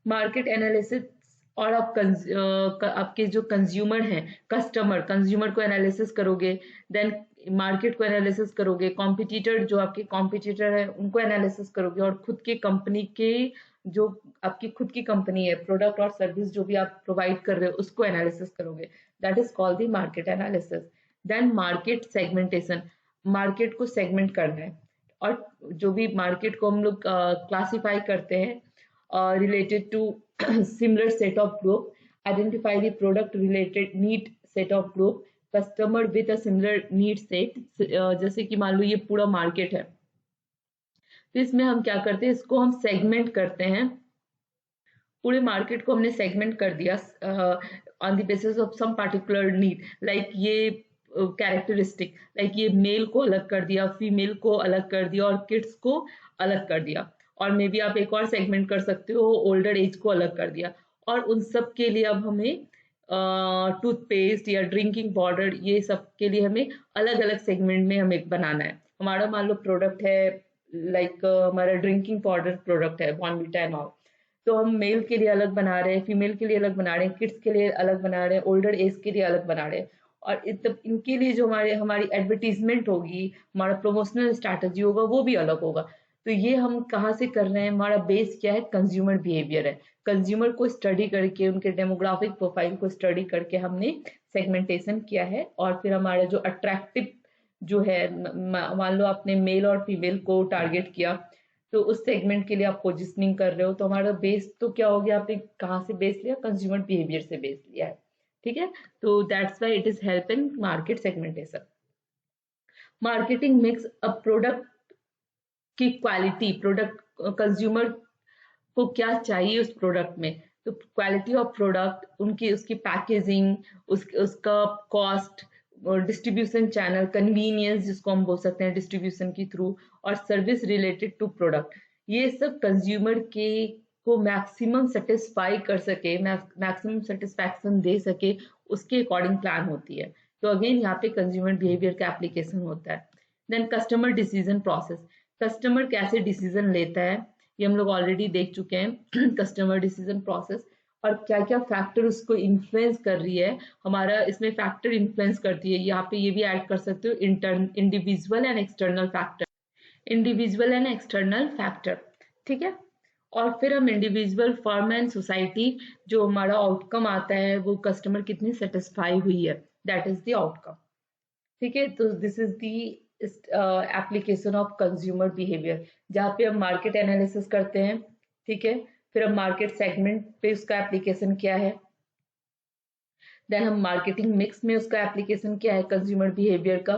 मार्केट एनालिसिस, और आप आपके जो कंज्यूमर हैं, कंज्यूमर को एनालिसिस करोगे, देन मार्केट को एनालिसिस करोगे, कॉम्पिटिटर जो आपके कॉम्पिटिटर है उनको एनालिसिस करोगे, और खुद के कंपनी के जो आपकी खुद की कंपनी है, प्रोडक्ट और सर्विस जो भी आप प्रोवाइड कर रहे हो उसको एनालिसिस करोगे। That is called the market analysis. Then market segmentation, market को सेगमेंट करना है, और जो भी मार्केट को हम लोग क्लासीफाई करते हैं related to similar set of group, identify the product related need set of group, customer with a similar need set, जैसे कि मान लो ये पूरा मार्केट है, तो इसमें हम क्या करते हैं, इसको हम सेगमेंट करते हैं। पूरे मार्केट को हमने सेगमेंट कर दिया on the basis of some particular need, like ये कैरेक्टरिस्टिक, लाइक ये मेल को अलग कर दिया, फीमेल को अलग कर दिया, और किड्स को अलग कर दिया, और मे बी आप एक और सेगमेंट कर सकते हो, ओल्डर एज को अलग कर दिया। और उन सब के लिए अब हमें टूथपेस्ट या ड्रिंकिंग पाउडर, ये सब के लिए हमें अलग अलग सेगमेंट में हमें बनाना है। हमारा मान लो प्रोडक्ट है, लाइक हमारा ड्रिंकिंग पाउडर प्रोडक्ट है बॉर्नविटा एंड ऑल, तो हम मेल के लिए अलग बना रहे हैं, फीमेल के लिए अलग बना रहे हैं, किड्स के लिए अलग बना रहे हैं, ओल्डर एज के लिए अलग बना रहे हैं। और इनके लिए जो हमारी एडवर्टीजमेंट होगी, हमारा प्रमोशनल स्ट्रैटेजी होगा, वो भी अलग होगा। तो ये हम कहाँ से कर रहे हैं, हमारा बेस क्या है, कंज्यूमर बिहेवियर है। कंज्यूमर को स्टडी करके, उनके डेमोग्राफिक प्रोफाइल को स्टडी करके हमने सेगमेंटेशन किया है, और फिर हमारा जो अट्रैक्टिव जो है, मान लो आपने मेल और फीमेल को टारगेट किया, तो उस सेगमेंट के लिए आप पोजिशनिंग कर रहे हो, तो हमारा बेस तो क्या हो गया, आपने कहाँ से बेस लिया, कंज्यूमर बिहेवियर से बेस लिया है। ठीक है, तो that's why it is help in market segmentation. Marketing makes a product की क्वालिटी, प्रोडक्ट कंज्यूमर को क्या चाहिए उस प्रोडक्ट में, तो क्वालिटी ऑफ प्रोडक्ट, उनकी उसकी पैकेजिंग, उसका कॉस्ट, डिस्ट्रीब्यूशन चैनल, कन्वीनियंस जिसको हम बोल सकते हैं डिस्ट्रीब्यूशन के थ्रू, और सर्विस रिलेटेड टू प्रोडक्ट, ये सब कंज्यूमर के को मैक्सिमम सेटिस्फाई कर सके, मैक्सिमम सेटिस्फैक्शन दे सके, उसके अकॉर्डिंग प्लान होती है। तो अगेन यहाँ पे कंज्यूमर बिहेवियर का एप्लीकेशन होता है। Then customer decision process, customer कैसे डिसीजन लेता है, ये हम लोग ऑलरेडी देख चुके हैं कस्टमर डिसीजन प्रोसेस, और क्या क्या फैक्टर उसको इन्फ्लुएंस कर रही है। हमारा इसमें फैक्टर इन्फ्लुएंस करती है, यहाँ पे ये भी ऐड कर सकते हो, individual and external factor, individual and external factor. ठीक है, और फिर हम इंडिविजुअल, फर्म एंड सोसाइटी, जो हमारा आउटकम आता है वो कस्टमर कितनी सेटिस्फाई हुई है, दैट इज द आउटकम। ठीक है, तो this is the application of consumer behaviour, जहाँ पे हम मार्केट एनालिसिस करते हैं। ठीक है, फिर हम मार्केट सेगमेंट पे उसका एप्लीकेशन क्या है, देन हम मार्केटिंग मिक्स में उसका एप्लीकेशन क्या है कंज्यूमर बिहेवियर का,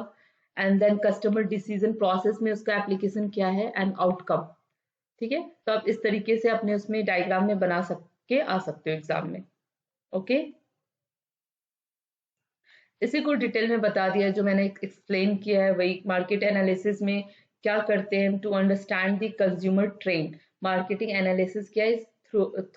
and then customer decision process में उसका एप्लीकेशन क्या है, एंड आउटकम। ठीक है, तो आप इस तरीके से अपने उसमें डायग्राम में बना सकते आ सकते हो एग्जाम में। ओके, इसी को डिटेल में बता दिया, जो मैंने एक्सप्लेन किया है वही। मार्केट एनालिसिस में क्या करते हैं, to understand the consumer trend. Marketing analysis क्या है,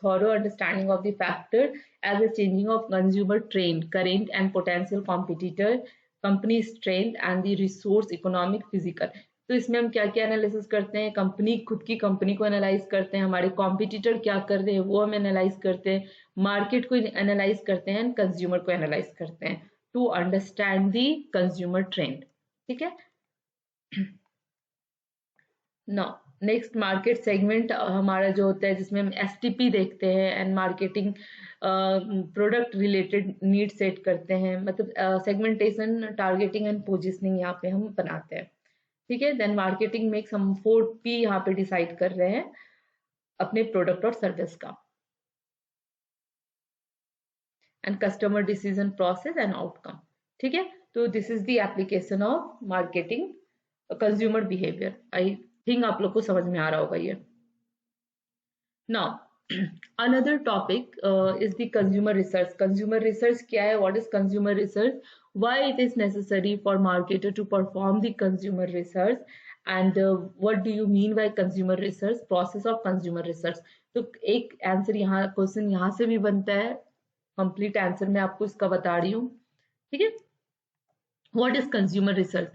thorough understanding of the factor as a changing of consumer trend, current and potential competitor, company strength and the resource, economic, physical. तो इसमें हम क्या क्या एनालिसिस करते हैं, कंपनी, खुद की कंपनी को एनालाइज करते हैं, हमारे कॉम्पिटिटर क्या कर रहे हैं वो हम एनालाइज करते हैं, मार्केट को एनालाइज करते हैं, कंज्यूमर को एनालाइज करते हैं, to understand the consumer trend. ठीक है, नाउ नेक्स्ट मार्केट सेगमेंट हमारा जो होता है, जिसमें हम एसटीपी देखते हैं, and marketing product related need set करते हैं, मतलब सेगमेंटेशन, टारगेटिंग एंड पोजिशनिंग यहाँ पे हम बनाते हैं। ठीक है, देन मार्केटिंग मिक्स, हम 4P यहाँ पे डिसाइड कर रहे हैं अपने प्रोडक्ट और सर्विस का, and customer decision process and outcome. ठीक है, तो this is the application of marketing consumer behaviour. I think आप लोग को समझ में आ रहा होगा ये। Now another topic is the consumer research. Consumer research क्या है, what is consumer research, why it is necessary for marketer to perform the consumer research, and what do you mean by consumer research, process of consumer research. तो एक answer यहाँ, question यहाँ से भी बनता है, कंप्लीट आंसर मैं आपको इसका बता रही हूँ, ठीक है। What is consumer research?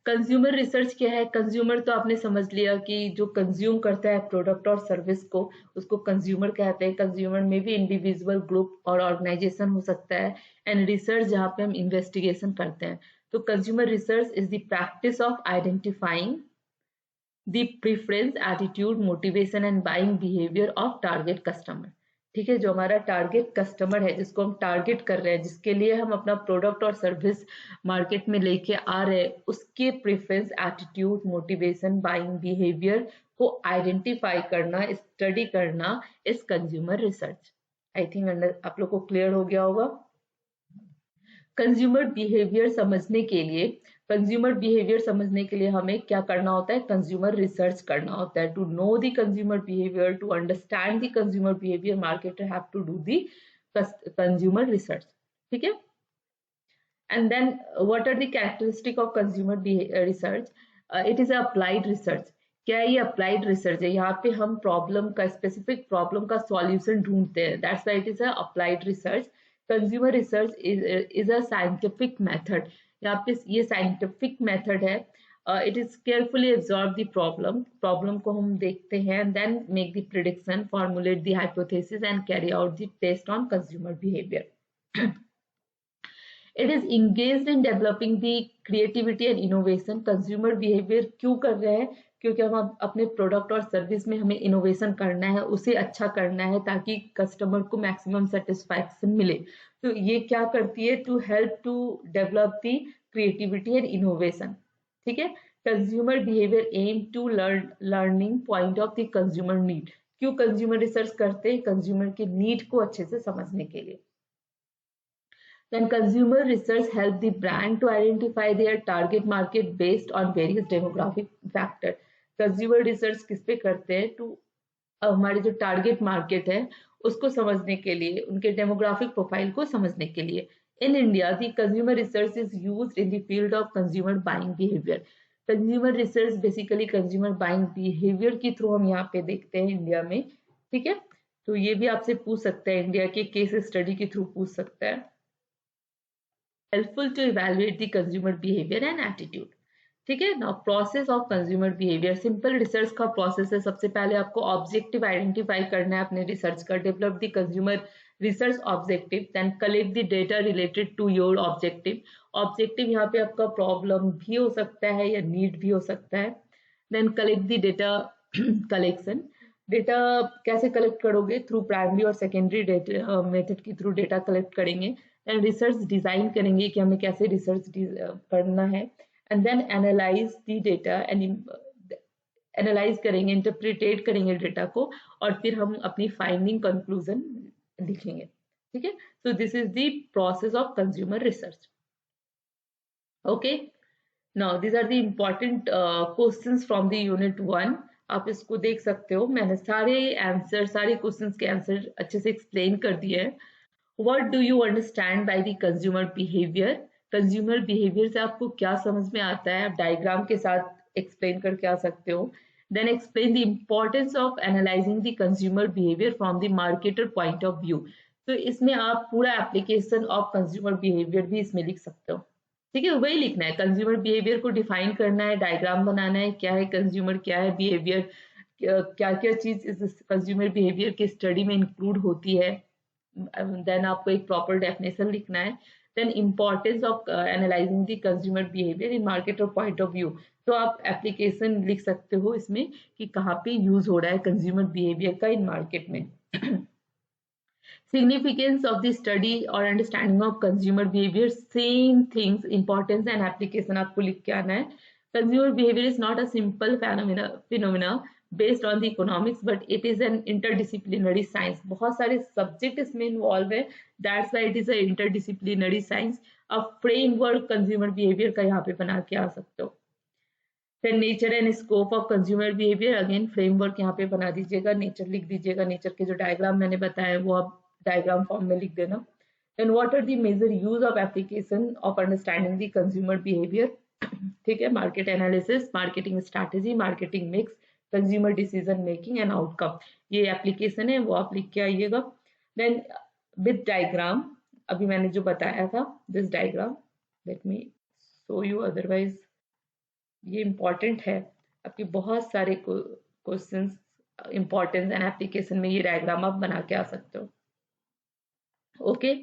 Consumer research क्या है? कंज्यूमर तो आपने समझ लिया कि जो कंज्यूम करता है प्रोडक्ट और सर्विस को, उसको कंज्यूमर कहते हैं। कंज्यूमर में भी इंडिविजुअल, ग्रुप और ऑर्गेनाइजेशन हो सकता है। एंड रिसर्च जहाँ पे हम इन्वेस्टिगेशन करते हैं। तो consumer research is the practice of identifying the preference, attitude, motivation and buying behaviour of target customer. ठीक है, जो हमारा टारगेट कस्टमर है, जिसको हम टारगेट कर रहे हैं, जिसके लिए हम अपना प्रोडक्ट और सर्विस मार्केट में लेके आ रहे हैं, उसके preference, attitude, motivation, buying behaviour को आइडेंटिफाई करना, स्टडी करना is consumer research. I think आप लोग को क्लियर हो गया होगा। कंज्यूमर बिहेवियर समझने के लिए, कंज्यूमर बिहेवियर समझने के लिए हमें क्या करना होता है? कंज्यूमर रिसर्च करना होता है। To know the consumer behaviour, to understand the consumer behaviour, marketer have to do the consumer research, ठीक है। And then what are the characteristic of consumer research? It is applied research. क्या है ये? Applied research है। यहाँ पे हम problem का, स्पेसिफिक प्रॉब्लम का सॉल्यूशन ढूंढते हैं, that's why it is a applied research. Consumer research is a scientific method. यहाँ पे ये साइंटिफिक मेथड है। It is carefully absorb the problem, problem को हम देखते हैं, and then make the prediction, formulate the hypothesis and carry out the test on consumer behaviour. It is engaged in developing the creativity and innovation. Consumer behaviour क्यों कर रहे हैं? क्योंकि हम अपने प्रोडक्ट और सर्विस में हमें इनोवेशन करना है, उसे अच्छा करना है, ताकि कस्टमर को मैक्सिमम सेटिस्फैक्शन मिले। तो ये क्या करती है? To help to develop the creativity and innovation, ठीक है। Consumer behaviour aim to learning point of the consumer need. क्यों कंज्यूमर रिसर्च करते हैं? कंज्यूमर के नीड को अच्छे से समझने के लिए। Then consumer research help the brand to identify their target market based on various demographic factor. Consumer research किस पे करते हैं? टू हमारे जो टारगेट मार्केट है उसको समझने के लिए, उनके डेमोग्राफिक प्रोफाइल को समझने के लिए। In India the consumer research is used in the field of consumer buying behaviour. Consumer research basically consumer buying behaviour के थ्रू हम यहाँ पे देखते हैं इंडिया में, ठीक है। तो ये भी आपसे पूछ सकता है, इंडिया के केस स्टडी के थ्रू पूछ सकता है। helpful to evaluate the consumer behavior and attitude, ठीक है ना। Process of consumer behaviour, simple research का प्रोसेस है। सबसे पहले आपको ऑब्जेक्टिव आइडेंटिफाई करना है अपने रिसर्च का, develop the consumer research objective, then collect the data related to your objective. Objective यहाँ पे आपका प्रॉब्लम भी हो सकता है या नीड भी हो सकता है। Then collect the data collection. Data कैसे कलेक्ट करोगे? थ्रू प्राइमरी और सेकेंडरी डेटा मेथड के थ्रू डेटा कलेक्ट करेंगे। एंड रिसर्च डिजाइन करेंगे कि हमें कैसे रिसर्च करना है। And then analyse the data and analyse करेंगे, इंटरप्रिटेट करेंगे डेटा को, और फिर हम अपनी फाइंडिंग कंक्लूजन लिखेंगे, ठीक है। So this is the process of consumer research. Okay, now these are the important questions from the unit 1। आप इसको देख सकते हो, मैंने सारे आंसर, सारे क्वेश्चंस के आंसर अच्छे से एक्सप्लेन कर दिए हैं। What do you understand by the consumer behavior? Consumer behaviour से आपको क्या समझ में आता है? आप डायग्राम के साथ एक्सप्लेन करके आ सकते हो। Then explain the importance of analysing the consumer behaviour from the marketer point of view. तो इसमें आप पूरा एप्लीकेशन ऑफ कंज्यूमर बिहेवियर भी इसमें लिख सकते हो, ठीक है। वही लिखना है, कंज्यूमर बिहेवियर को डिफाइन करना है, डायग्राम बनाना है, क्या है कंज्यूमर, क्या है बिहेवियर, क्या क्या चीज इस कंज्यूमर बिहेवियर के स्टडी में इंक्लूड होती है। देन आपको एक प्रॉपर डेफिनेशन लिखना है। देन importance of analysing the consumer behaviour in market और पॉइंट ऑफ व्यू। तो आप एप्लीकेशन लिख सकते हो इसमें कि कहाँ पे यूज हो रहा है कंज्यूमर बिहेवियर का इन मार्केट में। Significance of the study or understanding of consumer behavior, same things, importance and application आपको लिख के आना है। Consumer behavior is not a simple phenomena based on the economics, but it is an interdisciplinary science। बहुत सारे subject इसमें involve है, that's why it is a interdisciplinary science। अब framework consumer behavior का यहाँ पे बना के आ सकते हो। Then nature and scope of consumer behavior, again framework यहाँ पे बना दीजिएगा, nature लिख दीजिएगा, nature के जो डायग्राम मैंने बताया वो आप डायग्राम फॉर्म में लिख देना। Then what are the major use of application of understanding the consumer behavior? ठीक है, market analysis, marketing strategy, marketing mix, consumer decision making and outcome, ये एप्लीकेशन है, वो आप लिख के आइएगा। देन विद डायग्राम, अभी मैंने जो बताया था, this diagram, let me show you, otherwise ये इम्पॉर्टेंट है, आपके बहुत सारे क्वेश्चंस इंपॉर्टेंस एंड एप्लीकेशन में ये डायग्राम आप बना के आ सकते हो। Okay,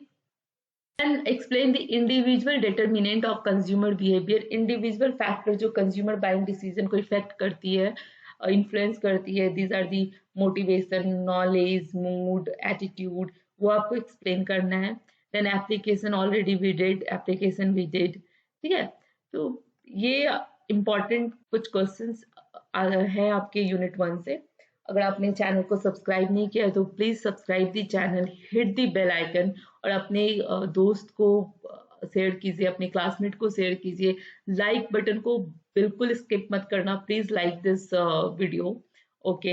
and explain the individual determinant of consumer behavior, individual factor जो consumer buying decision को affect करती है, influence करती है, these are the motivation, knowledge, mood, attitude, वो आपको explain करना है। then application already we did, application we did, ठीक है। तो ये important कुछ questions है आपके यूनिट 1 से। अगर आपने चैनल को सब्सक्राइब नहीं किया है तो please subscribe the channel, hit the bell icon, और अपने दोस्त को शेयर कीजिए, अपने क्लासमेट को शेयर कीजिए। लाइक बटन को बिल्कुल स्किप मत करना, please like this video, okay.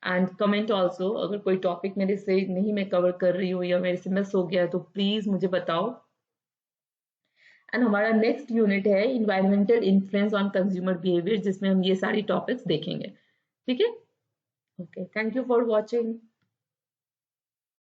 And comment also, अगर कोई टॉपिक मेरे से नहीं मैं कवर कर रही हूँ या मेरे से मिस हो गया है तो प्लीज मुझे बताओ। एंड हमारा नेक्स्ट यूनिट है environmental influence on consumer behaviour, जिसमें हम ये सारी टॉपिक्स देखेंगे, ठीक है। Okay, thank you for watching.